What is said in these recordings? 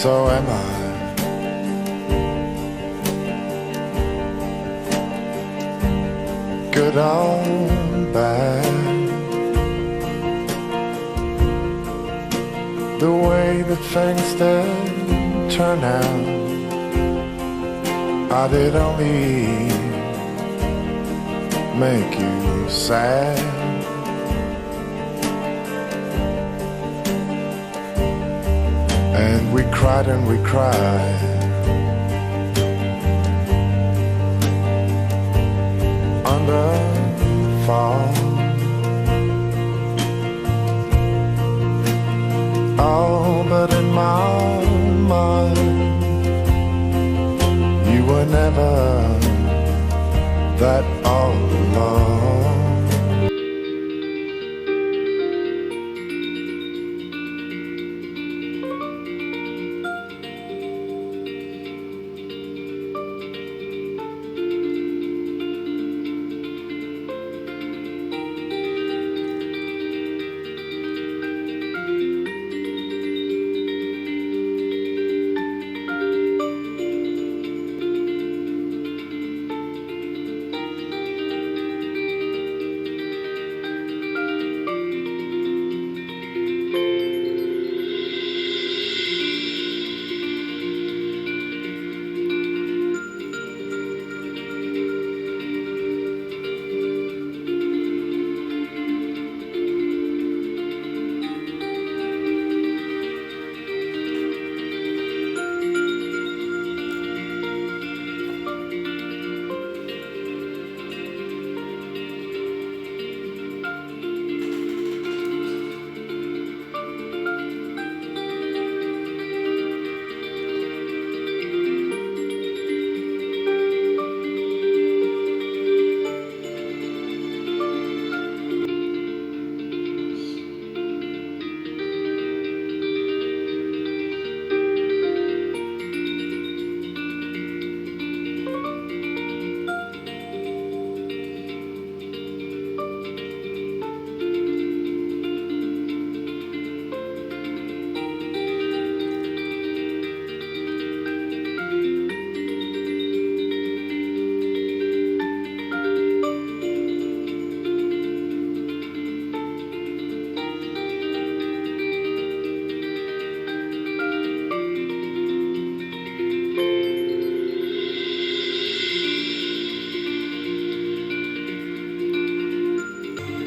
so am I. Good or bad, the way that things did turn out, I did only make you sad. And we cried and we cried under fall. Oh, but in my mind, you were never that all alone.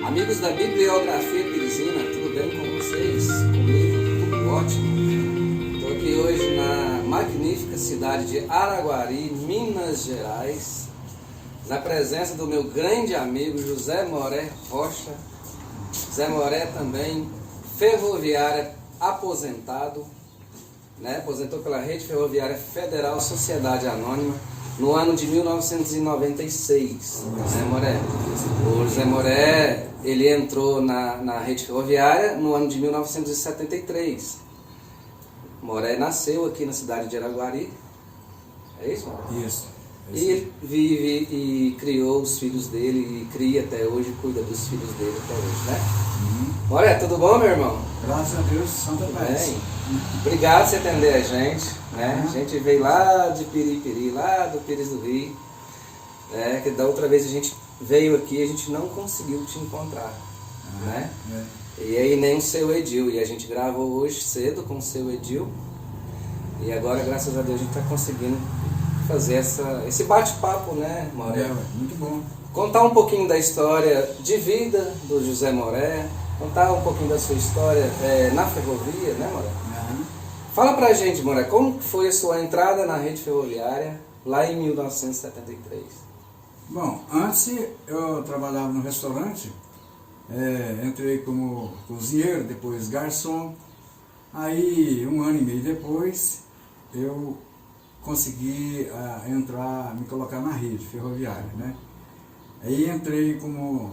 Amigos da Bibliografia Pirizina, tudo bem com vocês? Comigo, tudo ótimo. Estou aqui hoje na magnífica cidade de Araguari, Minas Gerais, na presença do meu grande amigo José Moré Rocha. José Moré também ferroviário aposentado, né? Aposentou pela Rede Ferroviária Federal Sociedade Anônima no ano de 1996, José Moré. O José Moré, ele entrou na Rede Ferroviária no ano de 1973. Moré nasceu aqui na cidade de Araguari, é isso? Isso. E ele vive e criou os filhos dele, e cria até hoje, cuida dos filhos dele até hoje, né? Moré, tudo bom, meu irmão? Graças a Deus, Santa Paz. Obrigado por você atender a gente, né? A gente veio lá de Piripiri, lá do Pires do Rio, né? Que da outra vez a gente veio aqui e a gente não conseguiu te encontrar, né? E aí nem o seu Edil, e a gente gravou hoje cedo com o seu Edil, e agora, graças a Deus, a gente está conseguindo fazer esse bate-papo, né, Moré? Muito bom. Contar um pouquinho da história de vida do José Moré, contar um pouquinho da sua história na ferrovia, né, Moré? Fala pra gente, Moré, como foi a sua entrada na rede ferroviária lá em 1973? Bom, antes eu trabalhava no restaurante, entrei como cozinheiro, depois garçom. Aí, 1 ano e meio depois, eu consegui me colocar na rede ferroviária, né? Aí entrei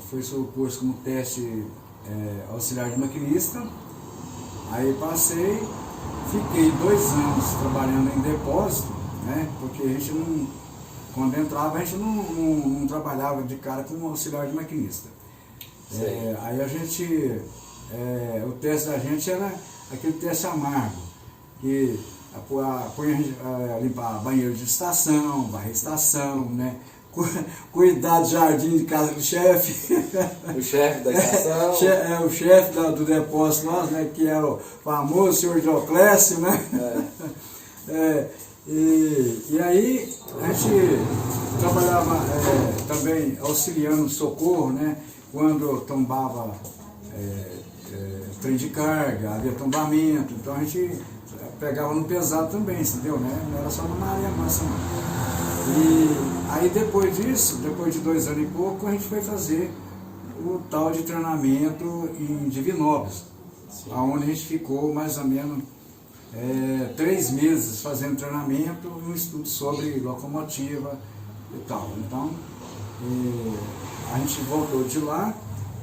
fiz o curso como teste auxiliar de maquinista. Aí passei, fiquei 2 anos trabalhando em depósito, né? Porque a gente não, quando entrava, a gente não trabalhava de cara como auxiliar de maquinista. Aí a gente, o teste da gente era aquele teste amargo, que limpar banheiro de estação, varrer estação, né? Cuidar do jardim de casa do chefe. O chefe da estação. O chefe do depósito nosso, né? Que é o famoso senhor Dioclésio, né? E aí a gente trabalhava também auxiliando o socorro, né? Quando tombava trem de carga, havia tombamento, então a gente pegava no pesado também, entendeu? Né? Não era só numa área mansa, não. E aí depois disso, depois de 2 anos e pouco, a gente foi fazer o tal de treinamento em Divinópolis, onde a gente ficou mais ou menos 3 meses fazendo treinamento e um estudo sobre locomotiva e tal. Então, a gente voltou de lá,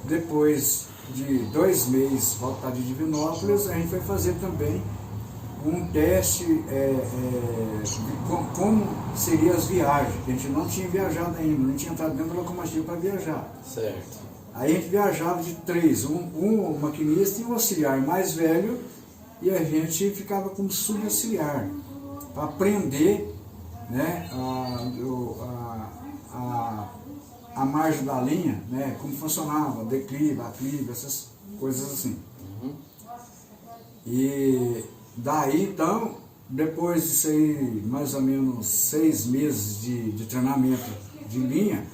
depois de 2 meses voltar de Divinópolis, a gente foi fazer também um teste de como seriam as viagens, que a gente não tinha viajado ainda, não tinha entrado dentro da locomotiva para viajar. Certo. Aí a gente viajava de 3, um maquinista e um auxiliar mais velho, e a gente ficava como subauxiliar, para aprender, né, a margem da linha, né, como funcionava, declive, aclive, essas coisas assim. E daí então, depois disso aí, mais ou menos 6 meses de treinamento de linha,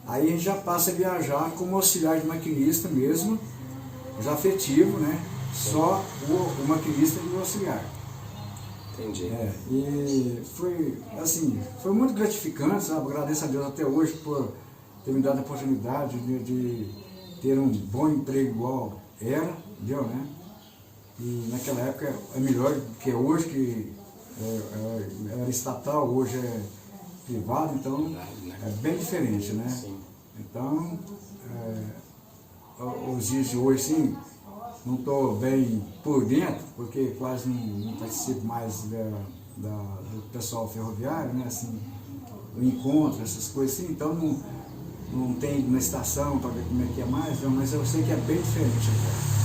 aí a gente já passa a viajar como auxiliar de maquinista mesmo, já afetivo, né? Só o maquinista e o auxiliar. Entendi. E foi, assim, foi muito gratificante, sabe? Agradeço a Deus até hoje por ter me dado a oportunidade de ter um bom emprego igual era, entendeu, né? E naquela época é melhor do que hoje, que era estatal, hoje é privado, então é bem diferente, né? Sim. Então, os dias de hoje, sim, não estou bem por dentro, porque quase não participo mais do pessoal ferroviário, né? Assim, o encontro, essas coisas assim, então não tem na estação para ver como é que é mais, não, mas eu sei que é bem diferente agora.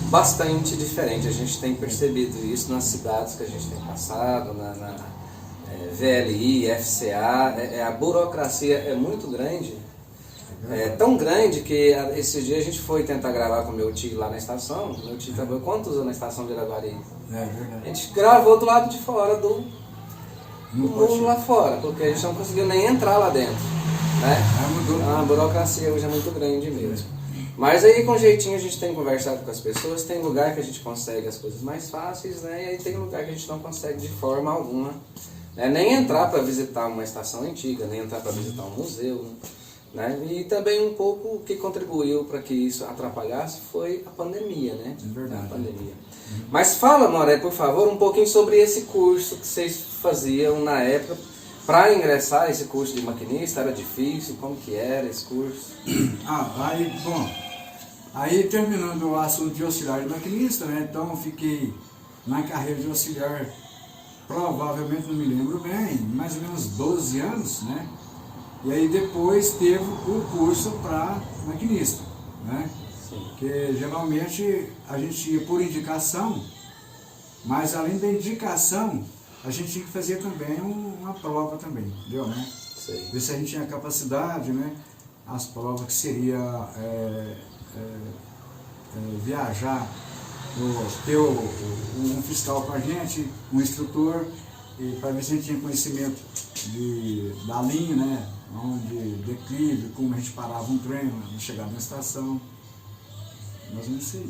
Bastante diferente, a gente tem percebido isso nas cidades que a gente tem passado, na VLI, FCA, a burocracia é muito grande, tão grande que esse dia a gente foi tentar gravar com meu tio lá na estação. Meu tio trabalhou quantos anos na estação de Araguari? Verdade. A gente gravou do lado de fora do muro lá fora, porque a gente não conseguiu nem entrar lá dentro, né? A burocracia hoje é muito grande mesmo. Mas aí com jeitinho a gente tem conversado com as pessoas, tem lugar que a gente consegue as coisas mais fáceis, né? E aí tem lugar que a gente não consegue de forma alguma, né? Nem entrar para visitar uma estação antiga, nem entrar para visitar um museu, né? E também um pouco o que contribuiu para que isso atrapalhasse foi a pandemia, né? É verdade. A pandemia. Mas fala, Moré, por favor, um pouquinho sobre esse curso que vocês faziam na época. Para ingressar esse curso de maquinista, era difícil? Como que era esse curso? Aí terminando o assunto de auxiliar de maquinista, né? Então eu fiquei na carreira de auxiliar, provavelmente, não me lembro bem, mais ou menos 12 anos, né? E aí depois teve o curso para maquinista, né? Sim. Que geralmente a gente ia por indicação, mas além da indicação, a gente tinha que fazer também uma prova também, entendeu, né? Sei. Ver se a gente tinha capacidade, né? As provas que seria viajar, ter um fiscal com a gente, um instrutor, e para ver se a gente tinha conhecimento da linha, né? Onde declive, como a gente parava um trem, de chegar na estação, mas não sei.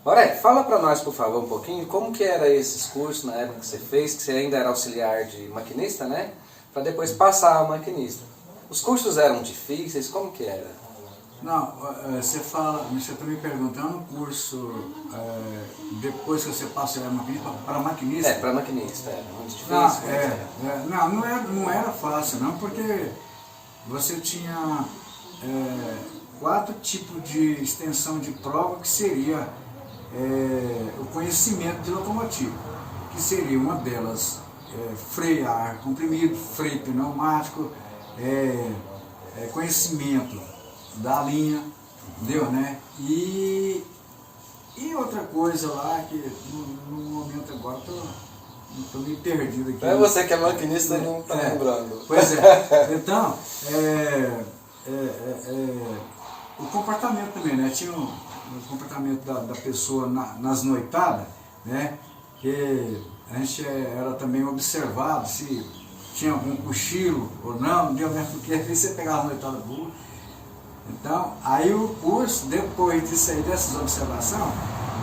Moré, fala para nós, por favor, um pouquinho, como que era esses cursos na época que você ainda era auxiliar de maquinista, né? Para depois passar a maquinista. Os cursos eram difíceis, como que era? Não, você está me perguntando o curso, depois que você passa para maquinista? Para maquinista, era muito difícil. Não era fácil, não, porque você tinha 4 tipos de extensão de prova, que seria o conhecimento de locomotiva, que seria uma delas freio a ar comprimido, freio pneumático, conhecimento da linha, entendeu, né? E E outra coisa lá, que no momento agora estou meio perdido aqui. É você que é maquinista e não está lembrando. Pois é. Então, o comportamento também, né? Tinha o comportamento da pessoa nas noitadas, né? Que a gente era também observado se tinha algum cochilo ou não deu mesmo, porque às vezes você pegava a noitada boa. Então, aí o curso, depois disso aí, dessas observações,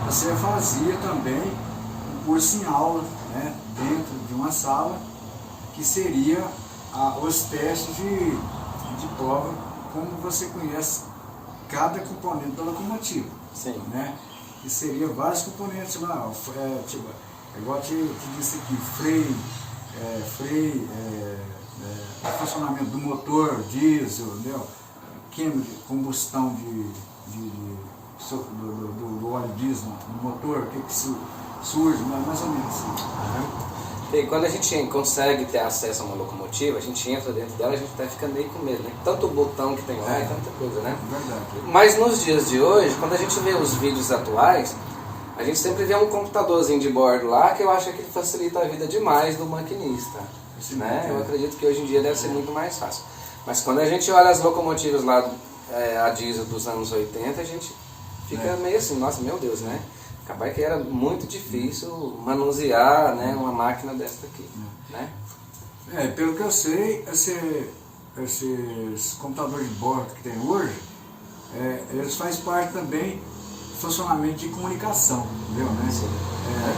você fazia também um curso em aula, né? Dentro de uma sala, que seria os testes de prova, como você conhece cada componente da locomotiva. Sim. Né? Que seria vários componentes lá, igual te disse aqui, freio, o funcionamento do motor, diesel, entendeu? Química de combustão do óleo diesel no motor, o que surge, mais ou menos assim. E quando a gente consegue ter acesso a uma locomotiva, a gente entra dentro dela, a gente tá ficando meio com medo, né? Tanto botão que tem lá e tanta coisa, né? Verdade. Mas nos dias de hoje, quando a gente vê os vídeos atuais, a gente sempre vê um computadorzinho de bordo lá, que eu acho que facilita a vida demais do maquinista. Né? Eu acredito que hoje em dia deve ser muito mais fácil. Mas quando a gente olha as locomotivas lá, a diesel dos anos 80, a gente fica meio assim, nossa, meu Deus, né? Acabar que era muito difícil manusear, né, uma máquina dessa aqui, né? Pelo que eu sei, esses computadores de bordo que tem hoje, eles fazem parte também do funcionamento de comunicação, entendeu? Né?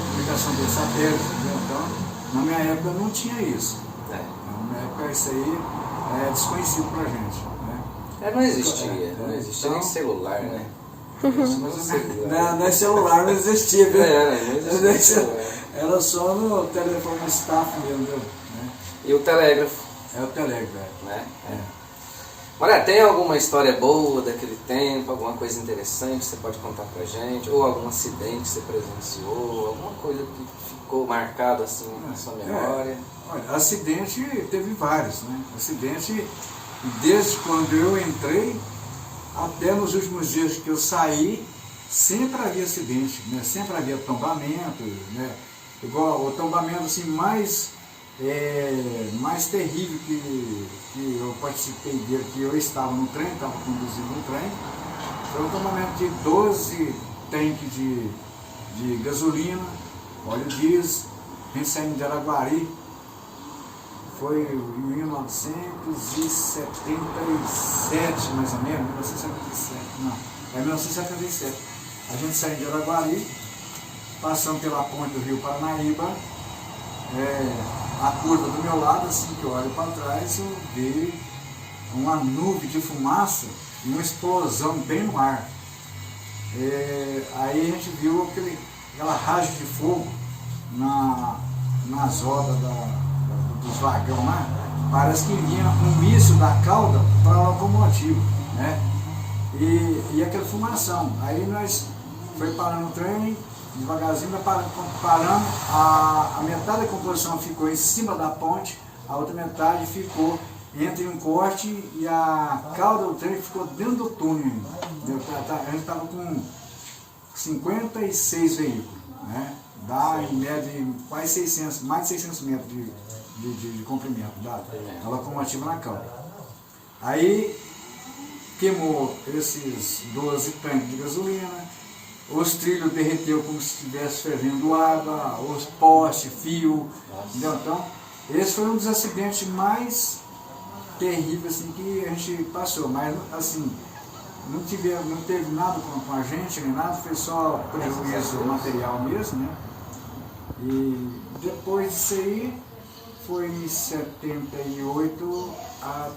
Comunicação de satélite, entendeu? Então, na minha época não tinha isso. Na minha época isso aí é desconhecido pra gente. Né? Não existia, não existia nem celular, né? Não é celular, não existia, viu? Não existia. Era só no telefone staff mesmo, viu? Né? E o telégrafo. O telégrafo, né? Olha, tem alguma história boa daquele tempo, alguma coisa interessante que você pode contar pra gente? Ou algum acidente que você presenciou, alguma coisa que ficou marcado assim na sua memória? Olha, acidente teve vários, né? Acidente, desde quando eu entrei até nos últimos dias que eu saí, sempre havia acidente, né? Sempre havia tombamento, né? Igual o tombamento assim, mais terrível que eu participei dele, que eu estava no trem, estava conduzindo um trem, foi um tombamento de 12 tanques de gasolina, óleo diesel, a gente saindo de Araguari, foi em 1977 mais ou menos, 1977, não, 1977, a gente saindo de Araguari, passando pela ponte do Rio Paranaíba, a curva do meu lado, assim que eu olho para trás, eu vi uma nuvem de fumaça e uma explosão bem no ar. Aí a gente viu aquela raja de fogo nas rodas dos vagões lá. Parece que vinha um míssil da cauda para a locomotiva, né? E aquela fumação. Aí nós foi parando o trem, devagarzinho, parando, a metade da composição ficou em cima da ponte, a outra metade ficou entre um corte e a cauda do trem ficou dentro do túnel. A gente estava com 56 veículos, né? Dá em média quase 600, mais de 600 metros de comprimento da locomotiva na cauda. Aí queimou esses 12 tanques de gasolina, os trilhos derreteu como se estivesse fervendo água, os postes, fio, entendeu? Então, esse foi um dos acidentes mais terríveis assim, que a gente passou, mas assim, não teve nada com a gente, nem nada, foi só prejuízo material mesmo, né? E depois disso aí, foi em 78,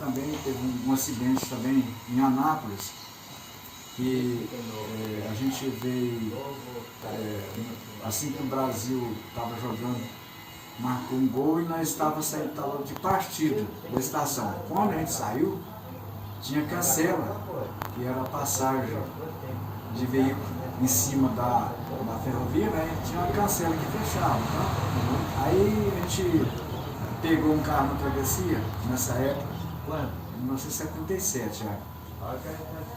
também teve um acidente também em Anápolis, que a gente veio, assim que o Brasil estava jogando, marcou um gol e nós estávamos saindo de partida da estação. Quando a gente saiu, tinha cancela, que era a passagem de veículo em cima da ferrovia, né? Tinha uma cancela que fechava. Tá? Aí a gente pegou um carro na travessia, nessa época, em 1977 já.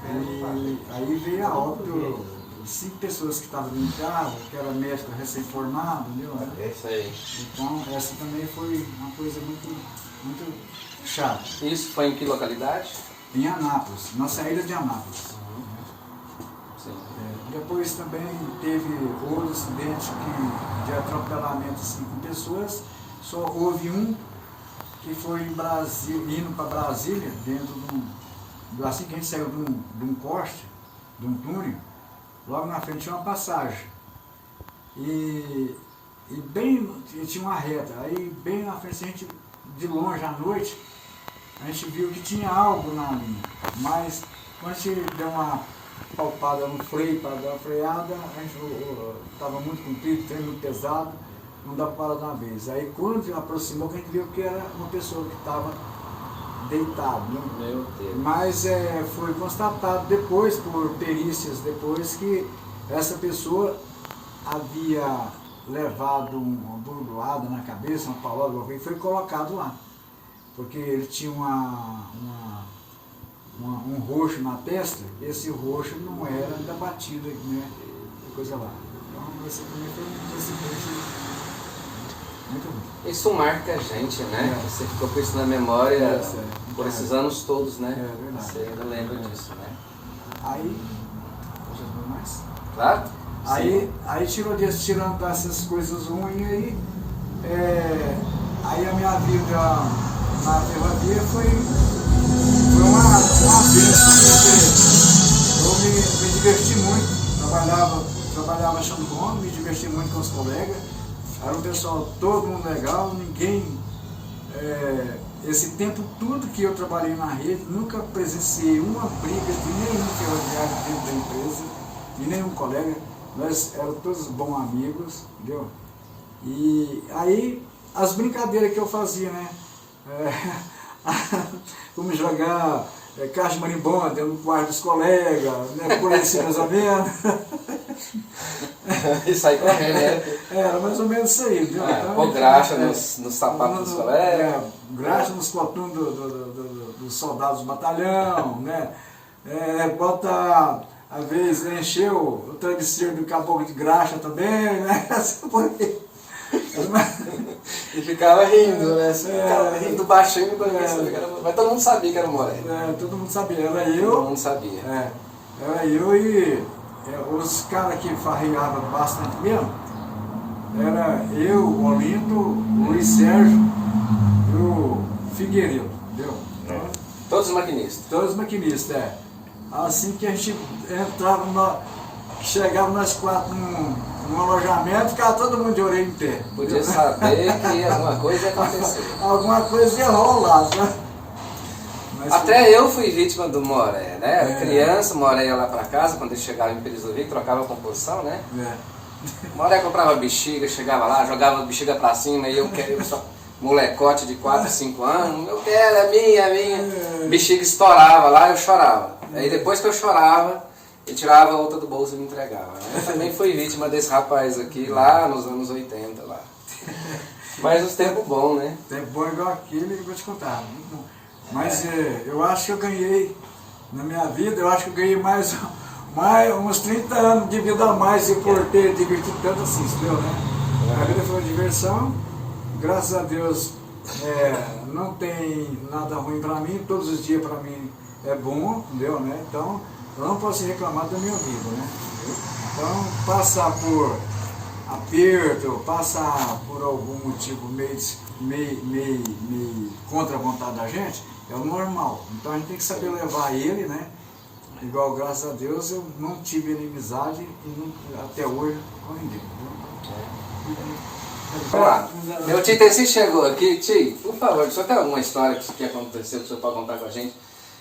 E aí veio a óbito 5 pessoas que estavam em casa, que era médico recém-formado, entendeu? É isso aí. Então, essa também foi uma coisa muito chata. Isso foi em que localidade? Em Anápolis, na saída de Anápolis. Sim. Depois também teve outro acidente de atropelamento assim, com pessoas, só houve um que foi em Brasília, indo para Brasília, dentro assim que a gente saiu de um corte, de um túnel, logo na frente tinha uma passagem. E bem, tinha uma reta, aí bem na frente, a gente, de longe à noite, a gente viu que tinha algo na linha, mas quando a gente deu uma palpada no freio para dar uma freada, a gente estava muito comprido, trem muito pesado, não dava para parar de uma vez. Aí quando aproximou, a gente viu que era uma pessoa que estava deitada, né? Meu Deus. Mas foi constatado depois, por perícias, depois que essa pessoa havia levado uma bordoada na cabeça, uma paulada, e foi colocado lá. Porque ele tinha um roxo na testa, esse roxo não era da batida, né? Coisa lá. Então, esse também foi um acidente muito ruim. Isso marca a gente, né? Você ficou com isso na memória por esses anos todos, né? É verdade. Você ainda lembra disso, né? Aí, já não mais? Claro? Aí tirando essas coisas ruins aí, aí a minha vida na ferrovia foi uma bênção, porque eu me diverti muito, trabalhava achando bom, me diverti muito com os colegas, era um pessoal todo mundo legal, ninguém, esse tempo todo que eu trabalhei na rede, nunca presenciei uma briga de nenhum ferroviário dentro da empresa, de nenhum colega, nós éramos todos bons amigos, entendeu? E aí, as brincadeiras que eu fazia, né? Como jogar caixa de marimbondo dentro do quarto dos colegas, né? Por aí assim, mais ou menos. E sair correndo, né? Era mais ou menos isso aí, entendeu? Então, pôr graxa nos sapatos dos colegas. Graxa nos cotumes dos soldados do batalhão, né? Bota, às vezes, encheu o travesseiro do caboclo de graxa também, né? Por aí. E ficava rindo, né? Ficava rindo baixinho, mas todo mundo sabia que era o Moré. Todo mundo sabia, era eu. Todo mundo sabia. Era eu e os caras que farreavam bastante mesmo, era eu, o Olinto, o Luiz Sérgio e o Figueiredo, entendeu? Todos os maquinistas. Todos os maquinistas, Assim que a gente entrava, chegava nós quatro num alojamento, ficava todo mundo de orelha em pé. Podia saber que alguma coisa ia acontecer. Alguma coisa ia rolar, né? Até eu fui vítima do Moré, né? Era criança, o Moré ia lá pra casa, quando ele chegava em Perisovik, trocava a composição, né? O Moré comprava bexiga, chegava lá, jogava bexiga pra cima, e eu só molecote de 4, 5 anos, eu quero, é minha. Bexiga estourava lá, eu chorava. Aí depois que eu chorava, ele tirava a outra do bolso e me entregava. Né? Eu também fui vítima desse rapaz aqui, lá nos anos 80, lá. Mas os tempos bons, né? Tempo bom igual aquele, eu vou te contar, muito bom. Mas eu acho que eu ganhei, na minha vida, eu acho que eu ganhei mais uns 30 anos de vida a mais por ter divertido tanto assim, entendeu, né? A vida foi uma diversão, graças a Deus não tem nada ruim para mim, todos os dias para mim é bom, entendeu, né? Então, eu não posso reclamar da minha vida, né? Então, passar por aperto, passar por algum motivo meio contra a vontade da gente, é o normal. Então a gente tem que saber levar ele, né? Igual, graças a Deus, eu não tive inimizade até hoje com ninguém. Vamos lá. Meu tio Tessi chegou aqui. Tio, por favor, o senhor tem alguma história que aconteceu que o senhor pode contar com a gente?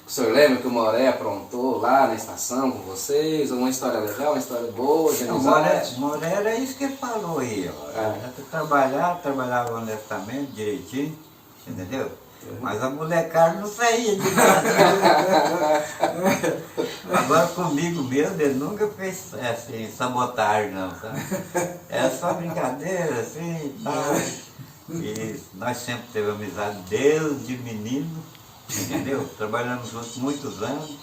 O senhor lembra que o Moré aprontou lá na estação com vocês? Uma história legal, uma história boa, de amizade? Moré era isso que ele falou aí, ó. Trabalhava honestamente, direitinho, entendeu? Mas a molecada não saía de casa. Agora comigo mesmo, ele nunca fez assim, sabotagem não, sabe? Era só brincadeira, assim e tal. E nós sempre tivemos amizade desde menino, entendeu? Trabalhamos juntos muitos anos.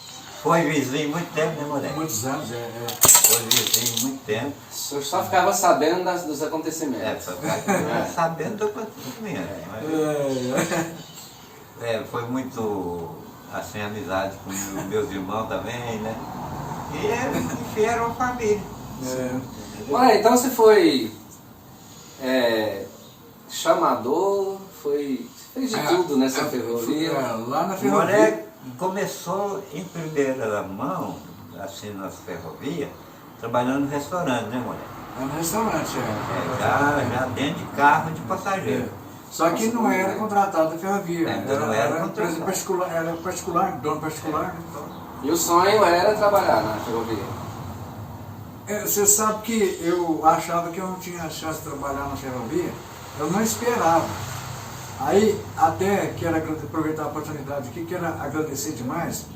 Foi vizinho muito tempo, né, moleque? Muitos anos, Foi vizinho muito tempo. O senhor só ficava sabendo dos acontecimentos. Só ficava sabendo do acontecimento. Mas, foi muito, assim, amizade com meus irmãos também, né? E era uma família. Olha, então você foi chamador, fez de tudo nessa ferrovia. Lá na O ferrovia. moleque começou em primeira mão, assim, nas ferrovias, trabalhando no restaurante, né, moleque? No restaurante, Já dentro de carro de passageiro. Só que não era contratado da ferrovia. Não era Era empresa contratado. particular, era particular, dono particular. Então. E o sonho era trabalhar na ferrovia. Você sabe que eu achava que eu não tinha chance de trabalhar na ferrovia, eu não esperava. Aí, até quero aproveitar a oportunidade aqui, quero agradecer demais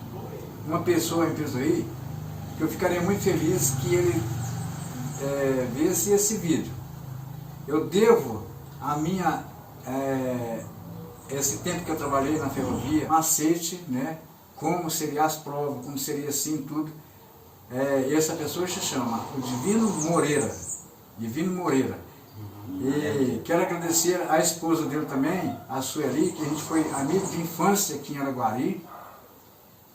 uma pessoa em Pisoí, que eu ficaria muito feliz que ele visse esse vídeo. Eu devo a minha, esse tempo que eu trabalhei na ferrovia, macete, né, como seria as provas, como seria assim tudo. Essa pessoa se chama o Divino Moreira. Divino Moreira. E quero agradecer a esposa dele também, a Sueli, que a gente foi amigo de infância aqui em Araguari.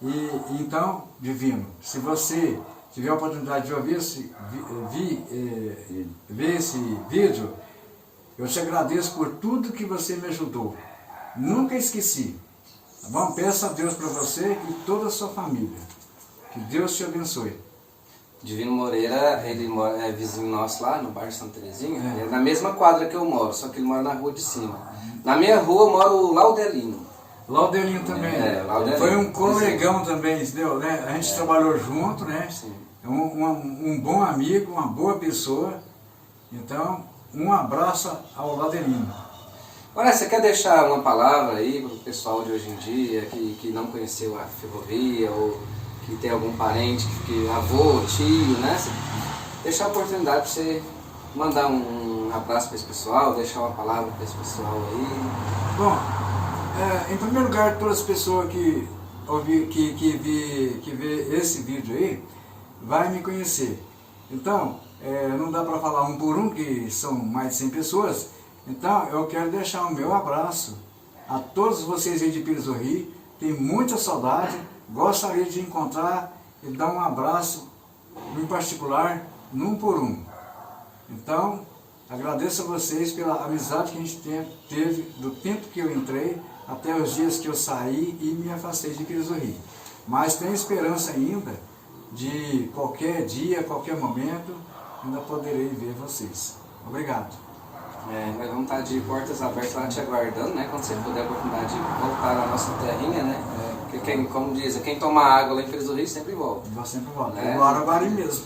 E então, Divino, se você tiver a oportunidade de ouvir ver esse vídeo, eu te agradeço por tudo que você me ajudou. Nunca esqueci. Tá bom? Peço a Deus para você e toda a sua família. Que Deus te abençoe. Divino Moreira, ele é vizinho nosso lá no bairro Santa Terezinha, é na mesma quadra que eu moro, só que ele mora na rua de cima. Na minha rua mora o Laudelino. Laudelino também. Laudelino. Foi um colegão também, entendeu? Né? A gente trabalhou junto, né? Sim. Um bom amigo, uma boa pessoa. Então, um abraço ao Laudelino. Olha, você quer deixar uma palavra aí para o pessoal de hoje em dia que não conheceu a ferrovia ou que tem algum parente, avô, tio, né? Deixar a oportunidade para você mandar um abraço para esse pessoal, deixar uma palavra para esse pessoal aí. Bom, em primeiro lugar, todas as pessoas que vê esse vídeo aí, vai me conhecer. Então, não dá para falar um por um, que são mais de 100 pessoas. Então, eu quero deixar o meu abraço a todos vocês aí de Pisoí. Tenho muita saudade. Gostaria de encontrar e dar um abraço, em particular, num por um. Então, agradeço a vocês pela amizade que a gente teve do tempo que eu entrei até os dias que eu saí e me afastei de Pisoí. Mas tenho esperança ainda de qualquer dia, qualquer momento, ainda poderei ver vocês. Obrigado. Nós vamos estar de portas abertas lá te aguardando, né? Quando você puder a oportunidade de voltar na nossa terrinha, né? Porque como dizem, quem toma água lá em Pisoí sempre volta. Eu sempre volto. Né? Eu moro agora mesmo.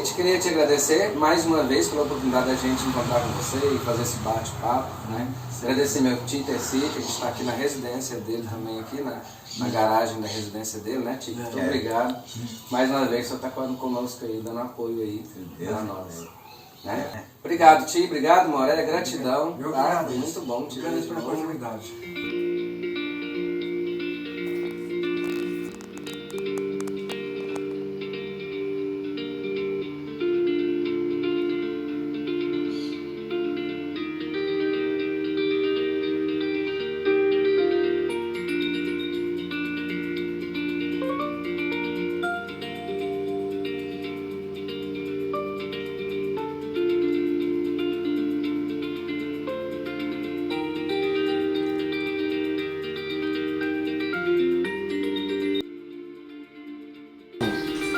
Tite, queria te agradecer mais uma vez pela oportunidade da gente encontrar com você e fazer esse bate-papo, né? Agradecer meu tio Terci, que a gente está aqui na residência dele também, aqui na garagem da residência dele, né, Tite? Muito obrigado. Mais uma vez, você está conosco aí, dando apoio aí para nós. Né? Obrigado, Tio, obrigado, Moré, gratidão. Eu Tá? agradeço. Muito bom te ver Obrigado de pela novo. oportunidade.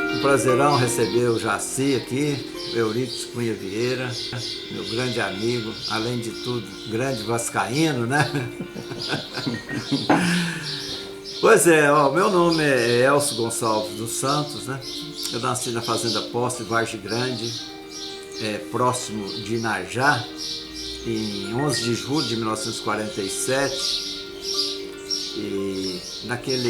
Um prazerão receber o Jaci aqui, o Euripides Cunha Vieira, meu grande amigo, além de tudo, grande vascaíno, né? Pois é, ó, meu nome é Elcio Gonçalves dos Santos, né? Eu nasci na Fazenda Posse, Vargem Grande, próximo de Inajá, em 11 de julho de 1947, e naquela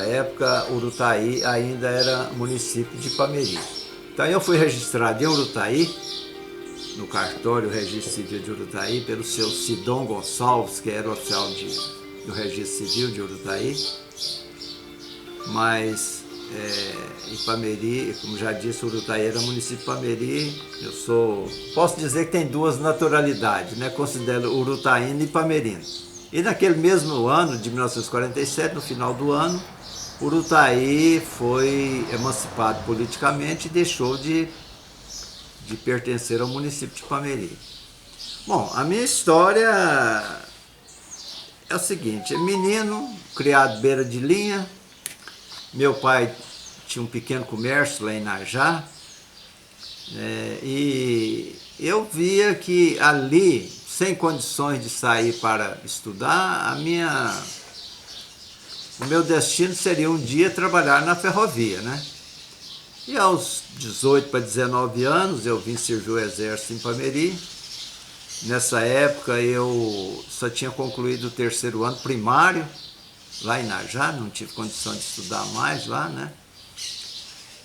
época, Urutaí ainda era município de Ipameri. Então eu fui registrado em Urutaí, no cartório Registro Civil de Urutaí, pelo seu Sidom Gonçalves, que era oficial do Registro Civil de Urutaí. Mas Ipameri, como já disse, Urutaí era município de Ipameri. Posso dizer que tem duas naturalidades, né? Considero urutaíno e ipamerino. E naquele mesmo ano, de 1947, no final do ano, Urutaí foi emancipado politicamente e deixou de pertencer ao município de Ipameri. Bom, a minha história é o seguinte: menino, criado beira de linha, meu pai tinha um pequeno comércio lá em Inajá, e eu via que ali, sem condições de sair para estudar, o meu destino seria um dia trabalhar na ferrovia, né? E aos 18 para 19 anos eu vim servir o exército em Ipameri. Nessa época eu só tinha concluído o 3º ano primário, lá em Inajá, não tive condição de estudar mais lá, né?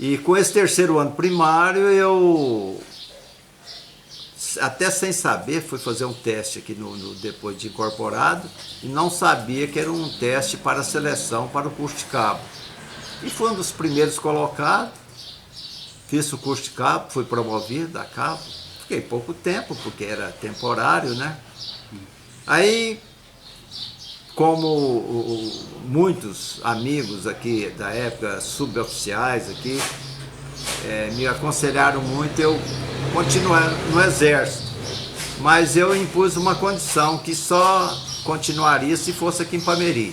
E com esse 3º ano primário eu, até sem saber, fui fazer um teste aqui depois de incorporado e não sabia que era um teste para seleção para o curso de cabo. E fui um dos primeiros colocados, fiz o curso de cabo, fui promovido a cabo, fiquei pouco tempo porque era temporário, né? Aí, como muitos amigos aqui da época, suboficiais aqui, me aconselharam muito eu continuar no exército, mas eu impus uma condição, que só continuaria se fosse aqui em Ipameri.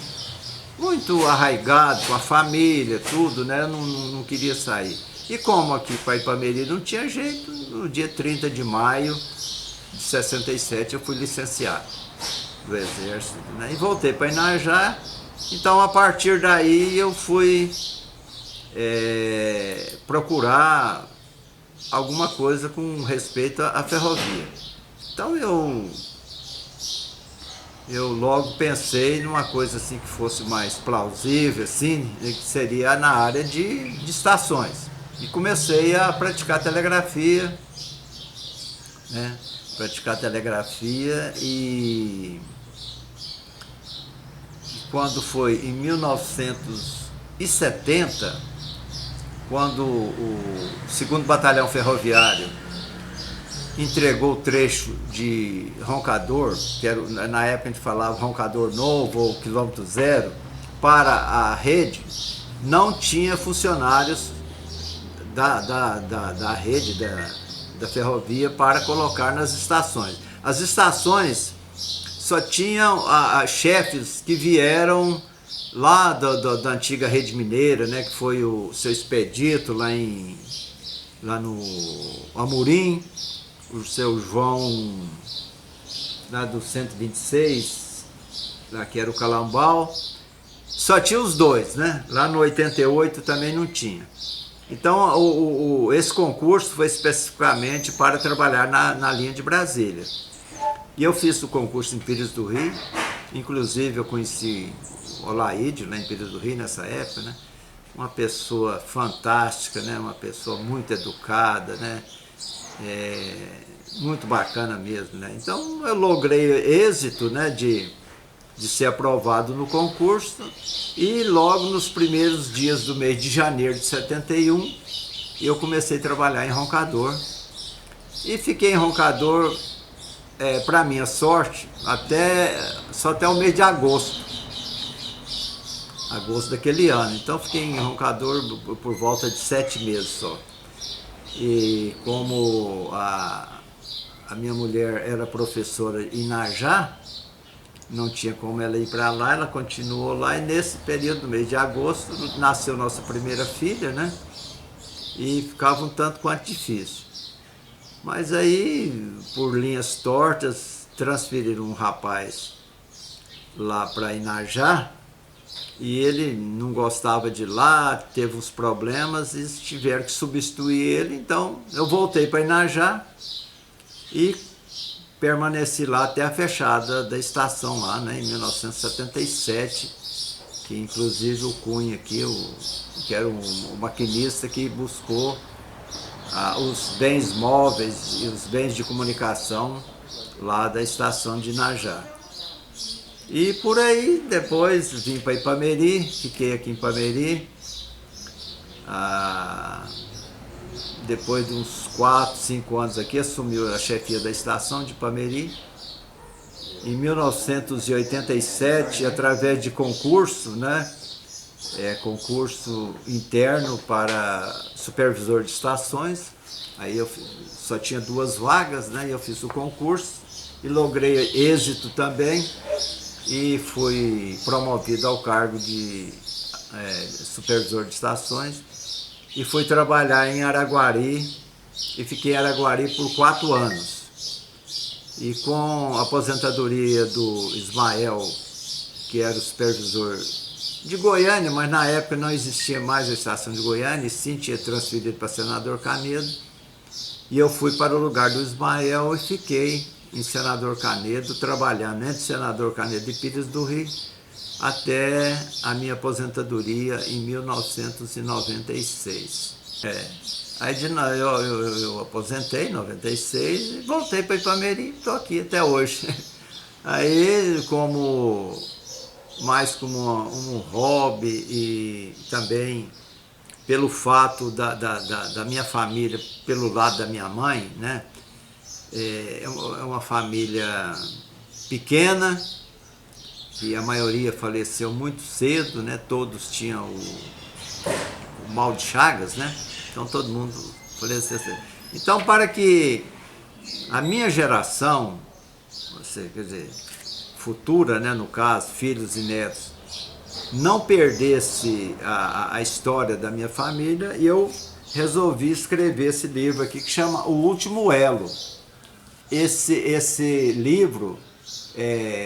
Muito arraigado com a família, tudo, né? Eu não queria sair. E como aqui para Ipameri não tinha jeito, no dia 30 de maio de 67 eu fui licenciado do exército, né? E voltei para Inajá. Então a partir daí eu fui procurar alguma coisa com respeito à ferrovia. Então eu logo pensei numa coisa assim que fosse mais plausível, assim, que seria na área de estações. E comecei a praticar telegrafia, né? E quando foi em 1970, quando o 2º Batalhão Ferroviário entregou o trecho de Roncador, que era, na época a gente falava Roncador Novo ou Quilômetro Zero, para a rede, não tinha funcionários da rede da ferrovia para colocar nas estações. As estações só tinham chefes que vieram lá da antiga rede mineira, né, que foi o seu Expedito lá no Amorim, o seu João lá do 126, lá que era o Calambau. Só tinha os dois, né? Lá no 88 também não tinha. Então, esse concurso foi especificamente para trabalhar na linha de Brasília. E eu fiz o concurso em Pires do Rio, inclusive eu conheci o Olaíde lá em Pires do Rio nessa época, né? Uma pessoa fantástica, né? Uma pessoa muito educada, né? Muito bacana mesmo, né? Então eu logrei êxito, né, de ser aprovado no concurso, e logo nos primeiros dias do mês de janeiro de 71 eu comecei a trabalhar em Roncador e fiquei em Roncador, para minha sorte, só até o mês de agosto daquele ano. Então fiquei em Roncador por volta de 7 meses só. E como a minha mulher era professora em Inajá, não tinha como ela ir para lá, ela continuou lá, e nesse período do mês de agosto nasceu nossa primeira filha, né? E ficava um tanto quanto difícil. Mas aí, por linhas tortas, transferiram um rapaz lá para Inajá, e ele não gostava de lá, teve uns problemas e tiveram que substituir ele. Então eu voltei para Inajá e permaneci lá até a fechada da estação lá, né, em 1977, que inclusive o Cunha aqui, que era o maquinista que buscou os bens móveis e os bens de comunicação lá da estação de Inajá. E por aí, depois vim para Ipameri, fiquei aqui em Ipameri. Depois de uns 4, 5 anos aqui, assumiu a chefia da estação de Ipameri. Em 1987, através de concurso, né? Concurso interno para supervisor de estações. Aí eu só tinha 2 vagas, né? E eu fiz o concurso e logrei êxito também. E fui promovido ao cargo de supervisor de estações e fui trabalhar em Araguari, e fiquei em Araguari por 4 anos. E com a aposentadoria do Ismael, que era o supervisor de Goiânia, mas na época não existia mais a estação de Goiânia, e sim tinha transferido para Senador Canedo, e eu fui para o lugar do Ismael e fiquei em Senador Canedo, trabalhando entre Senador Canedo e Pires do Rio, até a minha aposentadoria em 1996. Aí eu aposentei em 96 e voltei para Ipameri e estou aqui até hoje. Aí, mais como um hobby, e também pelo fato da minha família, pelo lado da minha mãe, né? É uma família pequena, que a maioria faleceu muito cedo, né? Todos tinham o mal de Chagas, né? Então todo mundo faleceu cedo. Então, para que a minha geração, quer dizer, futura, né, no caso, filhos e netos, não perdesse a história da minha família, eu resolvi escrever esse livro aqui, que chama O Último Elo. Esse livro,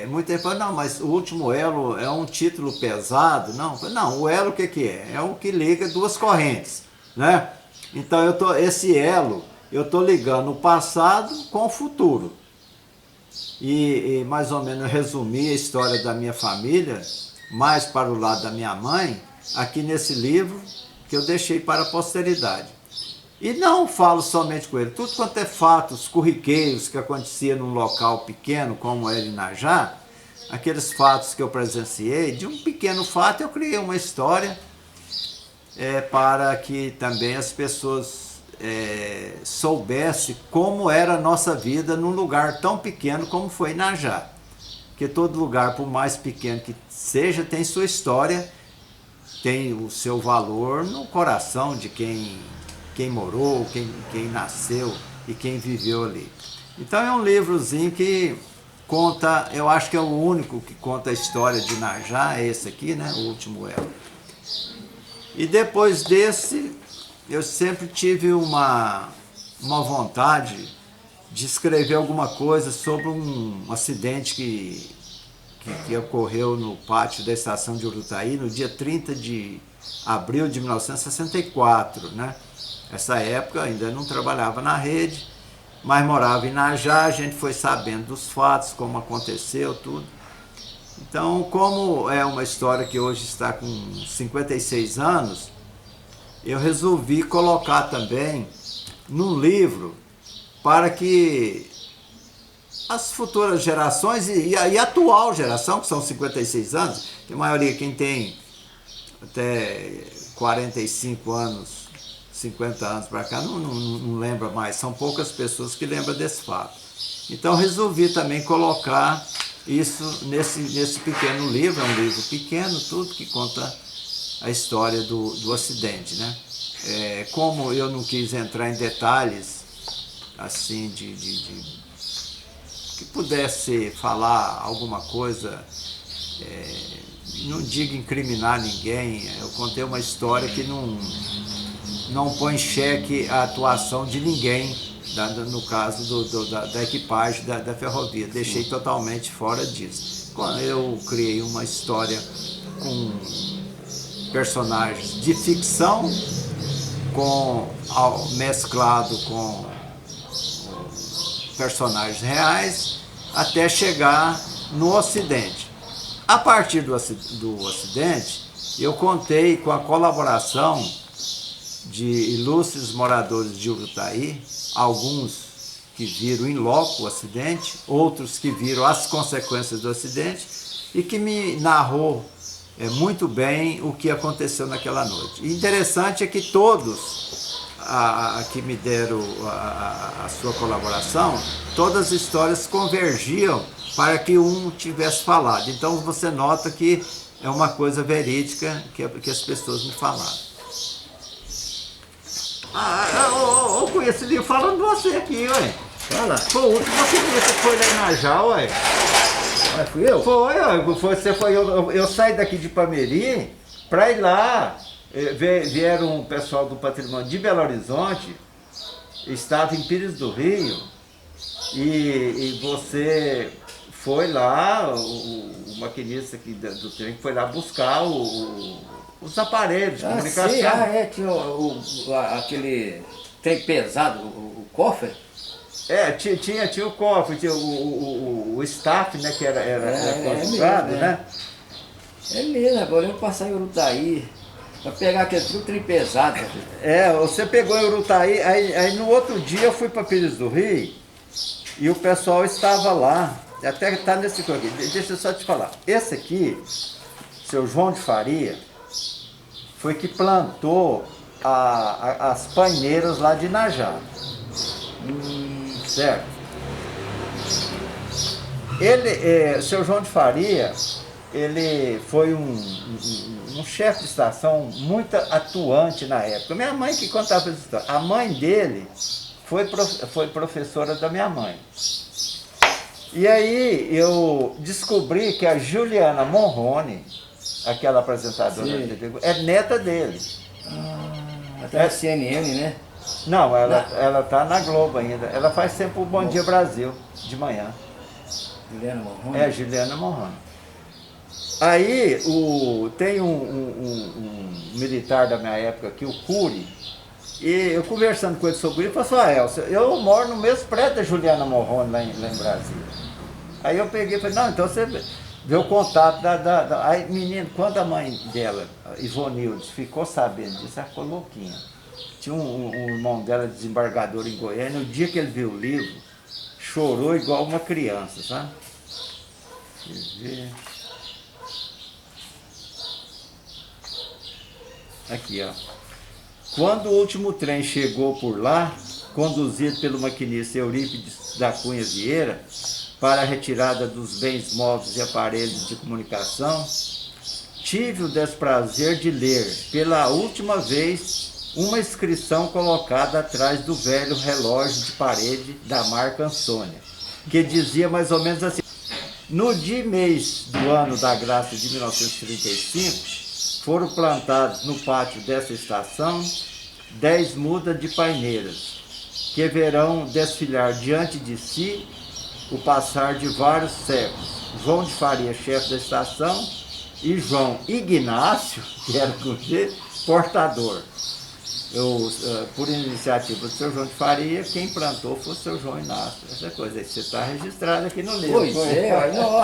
muita gente fala, não, mas O Último Elo é um título pesado. Não, o elo o que é? É o que liga 2 correntes, né? Então esse elo, eu estou ligando o passado com o futuro. E mais ou menos resumi a história da minha família, mais para o lado da minha mãe, aqui nesse livro que eu deixei para a posteridade. E não falo somente com ele, tudo quanto é fatos corriqueiros que acontecia num local pequeno como era Inajá, aqueles fatos que eu presenciei, de um pequeno fato eu criei uma história para que também as pessoas soubessem como era a nossa vida num lugar tão pequeno como foi Inajá. Porque todo lugar, por mais pequeno que seja, tem sua história, tem o seu valor no coração de quem morou, quem nasceu e quem viveu ali. Então é um livrozinho que conta, eu acho que é o único que conta a história de Inajá, é esse aqui, né? O Último Elo. E depois desse, eu sempre tive uma vontade de escrever alguma coisa sobre um acidente que que ocorreu no pátio da estação de Urutaí no dia 30 de abril de 1964, né? Essa época ainda não trabalhava na rede, mas morava em Inajá, a gente foi sabendo dos fatos, como aconteceu, tudo. Então, como é uma história que hoje está com 56 anos, eu resolvi colocar também num livro para que as futuras gerações e a atual geração, que são 56 anos, que a maioria quem tem até 45 anos, 50 anos para cá, não lembra mais, são poucas pessoas que lembram desse fato. Então resolvi também colocar isso nesse pequeno livro, é um livro pequeno, tudo que conta a história do acidente, né? Como eu não quis entrar em detalhes assim que pudesse falar alguma coisa, não digo incriminar ninguém, eu contei uma história que não põe em xeque a atuação de ninguém, no caso da equipagem da ferrovia, deixei totalmente fora disso. Quando eu criei uma história com personagens de ficção, mesclado com personagens reais, até chegar no acidente. A partir do acidente, eu contei com a colaboração de ilustres moradores de Urutaí, alguns que viram em loco o acidente, outros que viram as consequências do acidente e que me narrou muito bem o que aconteceu naquela noite. E interessante é que todos que me deram a sua colaboração, todas as histórias convergiam para que um tivesse falado. Então você nota que é uma coisa verídica que as pessoas me falaram. Eu conheço livro falando de você aqui, ué. Fala. Pô, o último você foi lá em Inajá, ué. Mas fui eu? Eu saí daqui de Ipameri para ir lá. Vieram um pessoal do patrimônio de Belo Horizonte, estava em Pires do Rio, e você foi lá, o maquinista aqui do trem foi lá buscar os aparelhos de comunicação. Sim, tinha aquele trem pesado, o cofre. Tinha o cofre, tinha o staff, né, que era conjugado, né? É mesmo, agora eu vou passar em Urutaí para pegar aquele trem pesado. Você pegou em Urutaí, aí no outro dia eu fui para Pires do Rio e o pessoal estava lá, até está nesse aqui. Deixa eu só te falar, esse aqui, seu João de Faria, foi que plantou as paineiras lá de Inajá. Certo? Seu João de Faria, ele foi um chefe de estação muito atuante na época. Minha mãe que contava essa história. A mãe dele foi professora da minha mãe. E aí eu descobri que a Juliana Morrone, aquela apresentadora, é neta dele. Até na CNN, né? Não, ela tá na Globo ainda. Ela faz sempre o Bom Dia Brasil, de manhã. Juliana Morrone? Juliana Morrone. Aí tem um militar da minha época aqui, o Cury, e eu conversando com ele sobre isso, ele falou assim, Elcio, eu moro no mesmo prédio da Juliana Morrone lá em Brasília. Aí eu peguei e falei, não, então você vê o contato Aí, menino, quando a mãe dela, Ivonilde, ficou sabendo disso, ela ficou louquinha. Tinha um irmão dela, desembargador em Goiânia, no dia que ele viu o livro, chorou igual uma criança, sabe? Deixa eu ver. Aqui, ó. Quando o último trem chegou por lá, conduzido pelo maquinista Eurípides da Cunha Vieira, para a retirada dos bens móveis e aparelhos de comunicação, tive o desprazer de ler, pela última vez, uma inscrição colocada atrás do velho relógio de parede da marca Ansônia, que dizia mais ou menos assim: no dia e mês do ano da graça de 1935, foram plantados no pátio dessa estação 10 mudas de paineiras, que verão desfilar diante de si o passar de vários séculos, João de Faria, chefe da estação, e João Ignácio, que era com G, portador. Por iniciativa do seu João de Faria, quem plantou foi o seu João Inácio. Essa coisa aí, você está registrado aqui no livro. Pois é, não.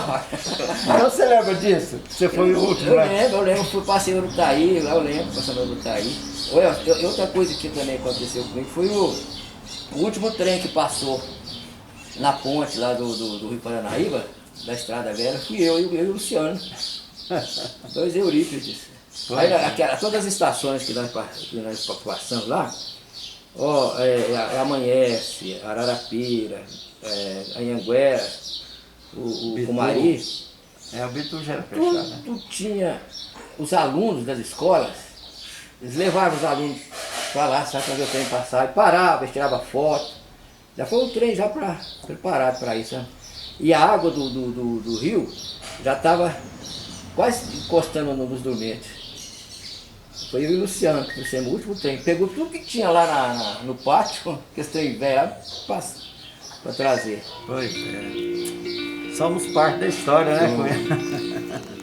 Então você lembra disso? Você foi o último, né? Eu lembro, passei no Urutaí, lá eu lembro, passando no Urutaí. Outra coisa que também aconteceu comigo foi o último trem que passou na ponte lá do Rio Paranaíba, da Estrada Velha, fui eu e o Luciano. 2 Eurípides. Aí, todas as estações que nós passamos lá, Amanhece, Ararapira, Anhanguera, o Cumari, o Bitu já era fechado, né? tudo tinha os alunos das escolas, eles levavam os alunos para lá, sabe, quando o trem passava, e parava, eles tiravam foto. Já foi um trem já preparado para isso, sabe? E a água do rio já estava quase encostando nos dormentes. Foi eu e o Luciano, que fizemos o último trem. Pegou tudo que tinha lá no pátio, que esse trem velho, para trazer. Pois é. Somos parte da história, né, Cunha?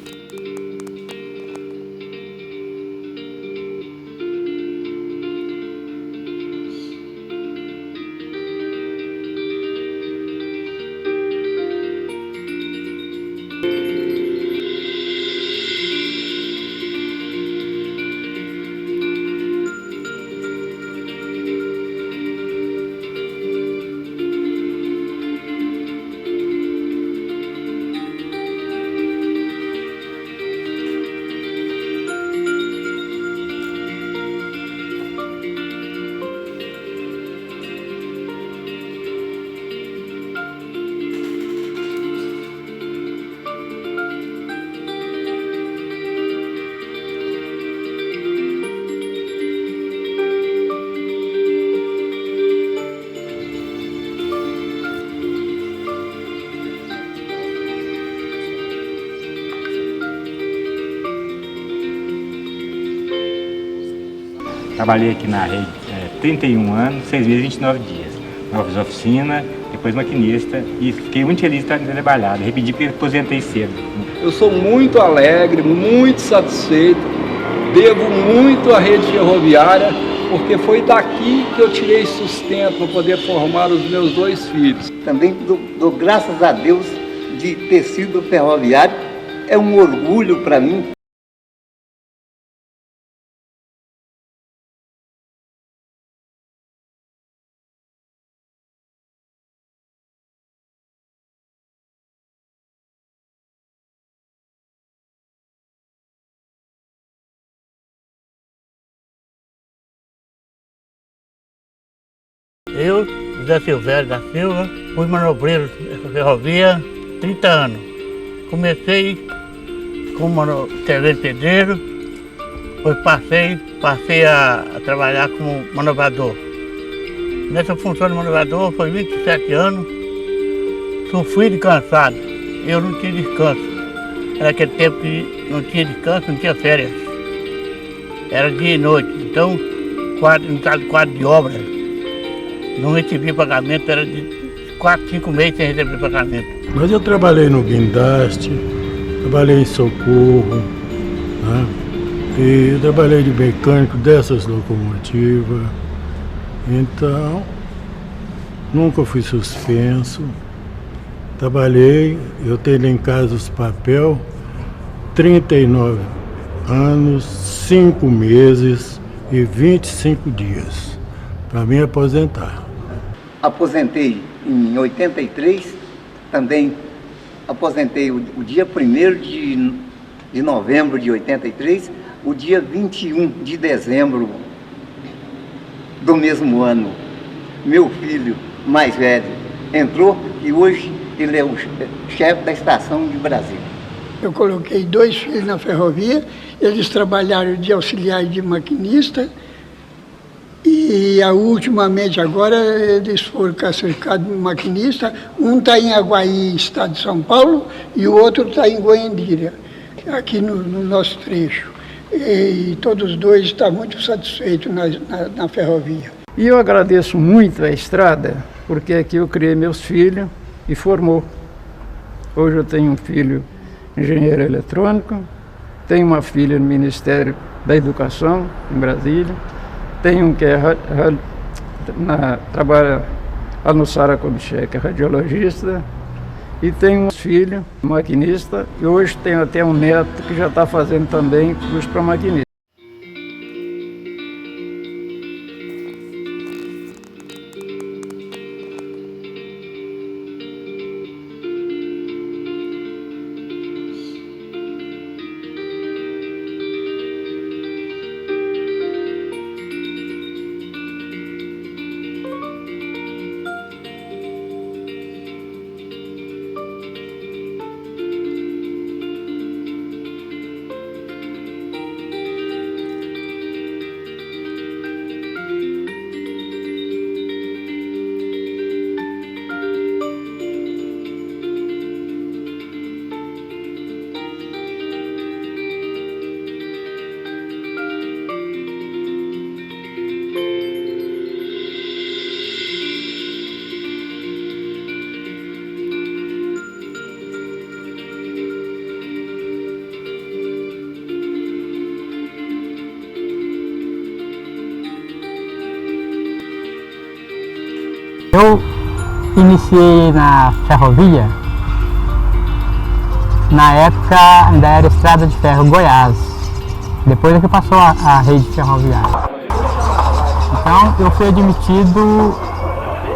Trabalhei aqui na rede 31 anos, 6 meses e 29 dias. Eu fiz oficina, depois maquinista e fiquei muito feliz de ter trabalhado. Repeti porque aposentei cedo. Eu sou muito alegre, muito satisfeito, devo muito à rede ferroviária, porque foi daqui que eu tirei sustento para poder formar os meus 2 filhos. Também dou graças a Deus de ter sido ferroviário, é um orgulho para mim. Eu, José Silvério da Silva, fui manobreiro dessa ferrovia 30 anos. Comecei como servente pedreiro, depois passei a trabalhar como manobrador. Nessa função de manobrador foi 27 anos, sofri de cansado, eu não tinha descanso. Era aquele tempo que não tinha descanso, não tinha férias. Era dia e noite, então, no caso de quadro de obra, não recebia pagamento, era de 4, 5 meses sem receber pagamento. Mas eu trabalhei no guindaste, trabalhei em socorro, né? E trabalhei de mecânico dessas locomotivas. Então, nunca fui suspenso. Trabalhei, eu tenho em casa os papel, 39 anos, 5 meses e 25 dias para me aposentar. Aposentei em 83, também aposentei o dia 1º de novembro de 83, o dia 21 de dezembro do mesmo ano. Meu filho mais velho entrou e hoje ele é o chefe da estação de Brasília. Eu coloquei 2 filhos na ferrovia, eles trabalharam de auxiliar e de maquinista, e ultimamente agora eles foram classificados de maquinista. Um está em Aguaí, estado de São Paulo, e o outro está em Goiandira, aqui no nosso trecho. E todos os 2 estão muito satisfeitos na ferrovia. E eu agradeço muito a estrada, porque aqui eu criei meus filhos e formou Hoje eu tenho um filho engenheiro eletrônico, tenho uma filha no Ministério da Educação, em Brasília, tenho um que trabalha lá no Sara Kubitschek, é radiologista, e tenho um filho, maquinista, e hoje tenho até um neto que já está fazendo também curso para maquinista. Eu iniciei na ferrovia, na época ainda era Estrada de Ferro Goiás, depois é que passou a rede ferroviária. Então eu fui admitido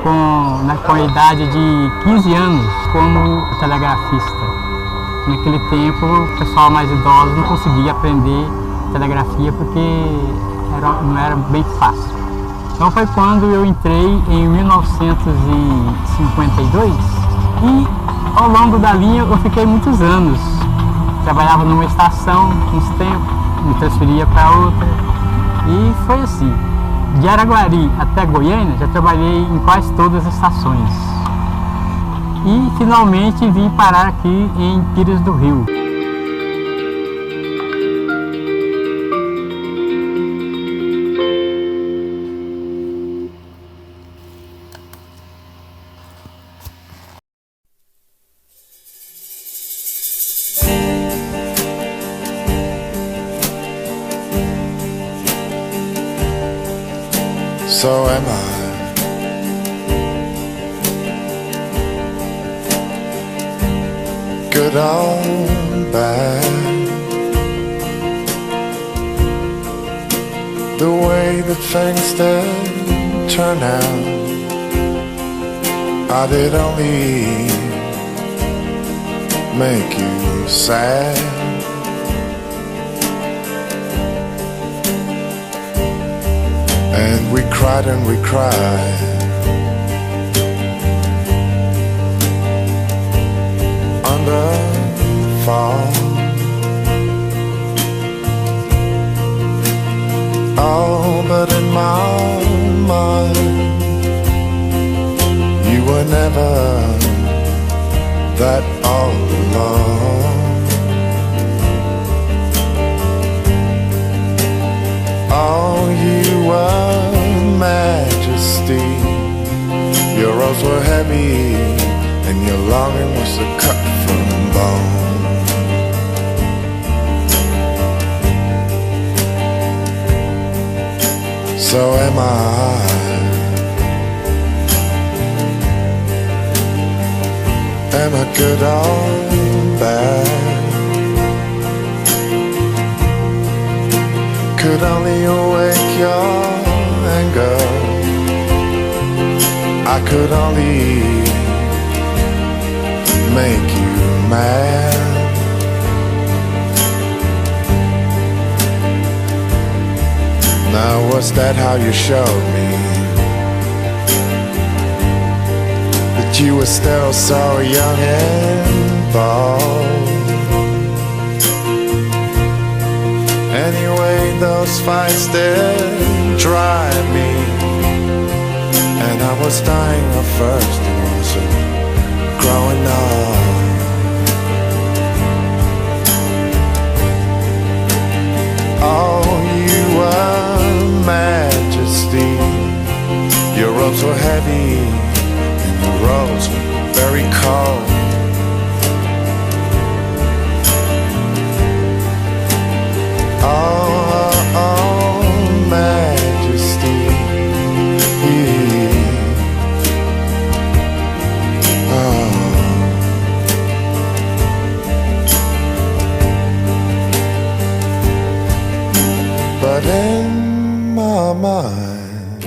com a idade de 15 anos como telegrafista. Naquele tempo o pessoal mais idoso não conseguia aprender telegrafia porque não era bem fácil. Então foi quando eu entrei em 1952 e ao longo da linha eu fiquei muitos anos. Trabalhava numa estação uns tempos, me transferia para outra e foi assim. De Araguari até Goiânia já trabalhei em quase todas as estações. E finalmente vim parar aqui em Pires do Rio. So am I. Good or bad, the way that things did turn out, I did only make you sad. And we cried and we cried under fall. Oh, but in my mind you were never that all alone. Oh, you were majesty. Your rose were heavy, and your longing was a cut from bone. So am I. Am I good or bad? Could only awake your anger. I could only make you mad. Now was that how you showed me that you were still so young and bold? Anyway, those fights did drive me, and I was dying of thirst and also growing up. Oh, you were majesty. Your robes were heavy, and your rose were very cold. But in my mind,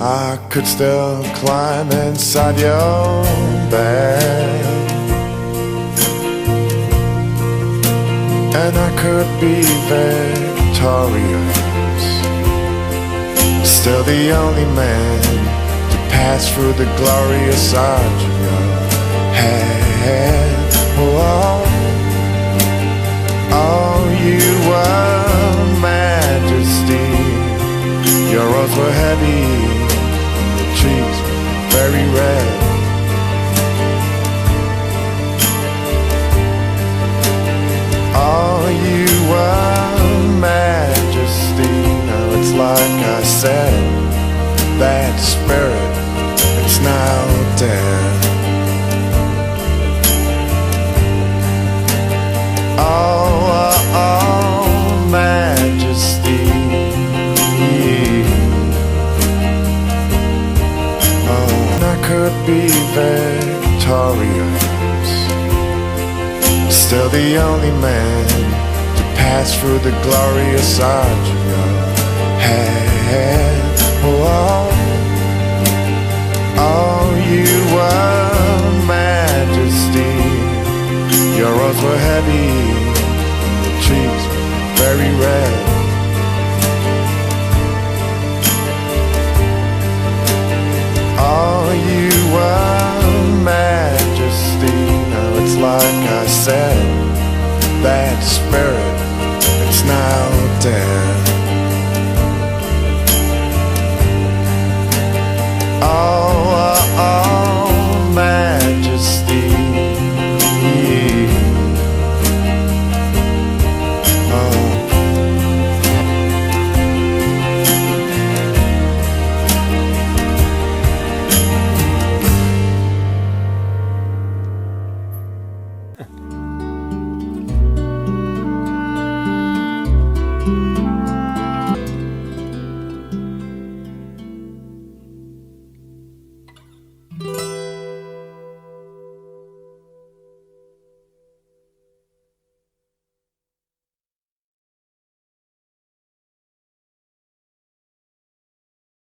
I could still climb inside your bed, and I could be victorious, still the only man to pass through the glorious arch of your head. Oh, oh, you were majesty. Your robes were heavy, your cheeks very red. Oh, you were majesty. Now it's like I said, that spirit, it's now dead. Oh, majesty. Oh, I could be victorious, still the only man to pass through the glorious arch of your head. Oh, oh, you were majesty. Your robes were heavy, your cheeks very red. Oh, you were majesty. Now it's like I said, that spirit,